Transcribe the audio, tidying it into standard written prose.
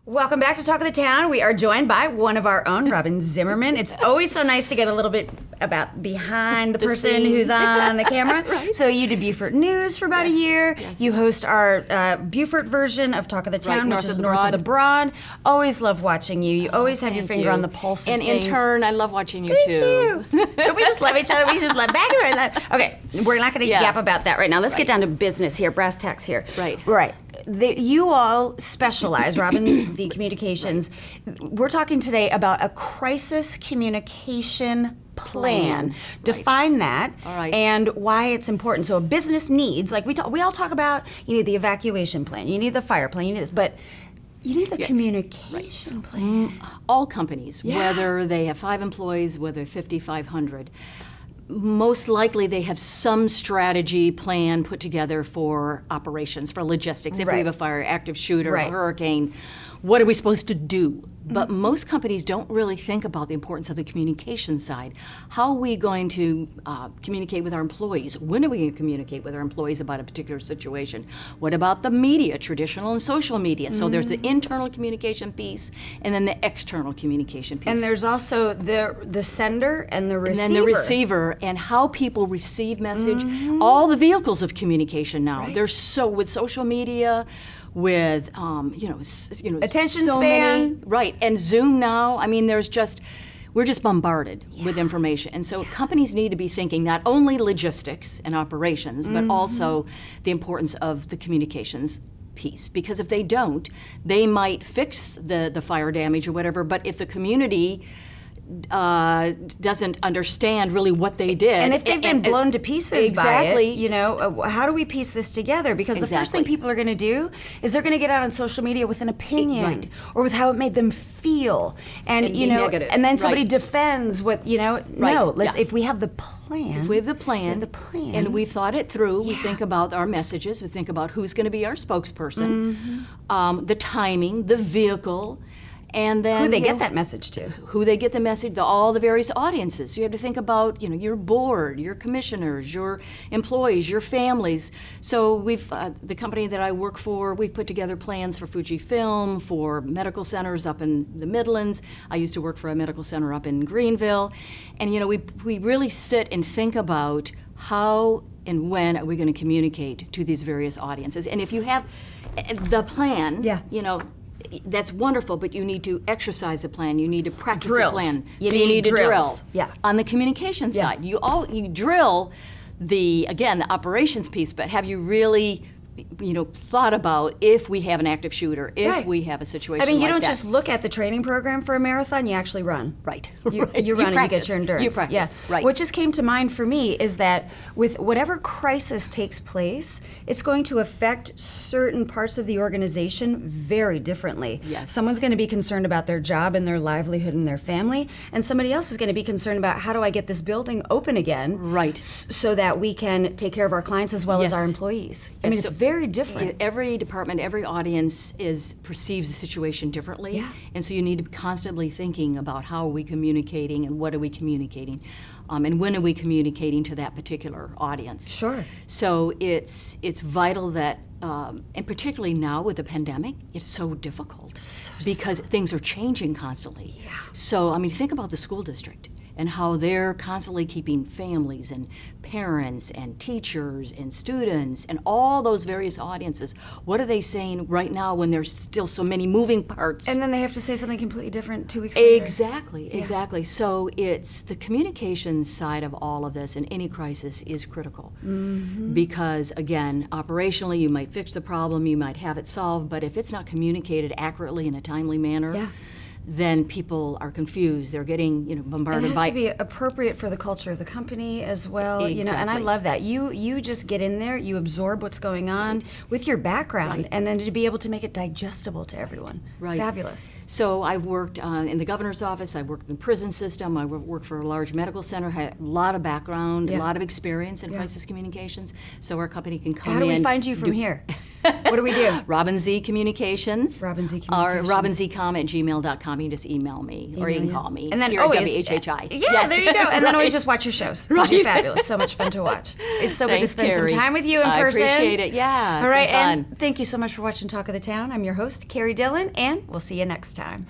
Welcome back to Talk of the Town. We are joined by one of our own, Robyn Zimmerman. It's always so nice to get a little bit about behind the person scene. who's on the camera. Right. So you did Beaufort News for about a year. Yes. You host our Beaufort version of Talk of the Town, which is North of the Broad. Always love watching you. You always have your finger on the pulse of and things. in turn, I love watching you Thank too. you. Don't we just love each other? We just love back and forth. Okay, we're not going to yap about that right now. Let's get down to business here, brass tacks here. Right. You all specialize, RobynZ Communications. We're talking today about a crisis communication plan. Define that and why it's important. So a business needs, like we all talk about, you need the evacuation plan, you need the fire plan, you need this, but you need the communication plan. All companies, whether they have 5 employees, whether 5,500, most likely they have some strategy plan put together for operations, for logistics. If we have a fire, active shooter, a hurricane, what are we supposed to do? But most companies don't really think about the importance of the communication side. How are we going to communicate with our employees? When are we going to communicate with our employees about a particular situation? What about the media, traditional and social media? So there's the internal communication piece and then the external communication piece. And there's also the sender and the receiver. And then the receiver and how people receive message. All the vehicles of communication now. There's with social media, with attention so span, many, and Zoom now. I mean, we're just bombarded with information, and so companies need to be thinking not only logistics and operations, but also the importance of the communications piece. Because if they don't, they might fix the fire damage or whatever. But if the community doesn't understand really what they did. And if they've been blown to pieces by it, how do we piece this together? Because the first thing people are going to do is they're going to get out on social media with an opinion or with how it made them feel. And negative. And then somebody defends what, no, if we have the plan. If we have the plan, and we've thought it through, we think about our messages, we think about who's going to be our spokesperson, the timing, the vehicle, and then who they get that message to. Who they get the message to, all the various audiences. So you have to think about, your board, your commissioners, your employees, your families. So we've, the company that I work for, we've put together plans for Fujifilm, for medical centers up in the Midlands. I used to work for a medical center up in Greenville. And we really sit and think about how and when are we going to communicate to these various audiences. And if you have the plan, that's wonderful, but you need to exercise a plan. You need to practice a plan. You need to drill. Yeah. On the communication side, you drill the operations piece, but have you really thought about if we have an active shooter, if we have a situation like that? I mean, you don't just look at the training program for a marathon, you actually run. You run and you get your endurance. You practice. What just came to mind for me is that with whatever crisis takes place, it's going to affect certain parts of the organization very differently. Yes. Someone's going to be concerned about their job and their livelihood and their family, and somebody else is going to be concerned about how do I get this building open again so that we can take care of our clients as well as our employees. I mean, it's very different. Every department, every audience perceives the situation differently, and so you need to be constantly thinking about how are we communicating and what are we communicating, and when are we communicating to that particular audience. Sure. So it's vital that, and particularly now with the pandemic, it's so difficult because things are changing constantly. Yeah. So think about the school district and how they're constantly keeping families and parents and teachers and students and all those various audiences. What are they saying right now when there's still so many moving parts? And then they have to say something completely different 2 weeks later. Exactly. So it's the communications side of all of this in any crisis is critical. Because again, operationally you might fix the problem, you might have it solved, but if it's not communicated accurately in a timely manner, then people are confused. They're getting, bombarded and it has to be appropriate for the culture of the company as well. Exactly. And I love that. You just get in there, you absorb what's going on with your background, and then to be able to make it digestible to everyone. Fabulous. So I've worked in the governor's office. I've worked in the prison system. I worked for a large medical center. Had a lot of background, a lot of experience in crisis communications. So our company can come in. How do we find you from here? What do we do? RobynZ Communications. RobynZ Or Communications. RobynZComm@gmail.com. You can just email me or you can call me. And then here always, at WHHI. Yeah, there you go. And then always just watch your shows. Because you're fabulous. So much fun to watch. It's so good to Thanks, spend Carrie. some time with you in person. I appreciate it. Yeah. All right, been fun. and thank you so much for watching Talk of the Town. I'm your host, Carrie Dillon, and we'll see you next time.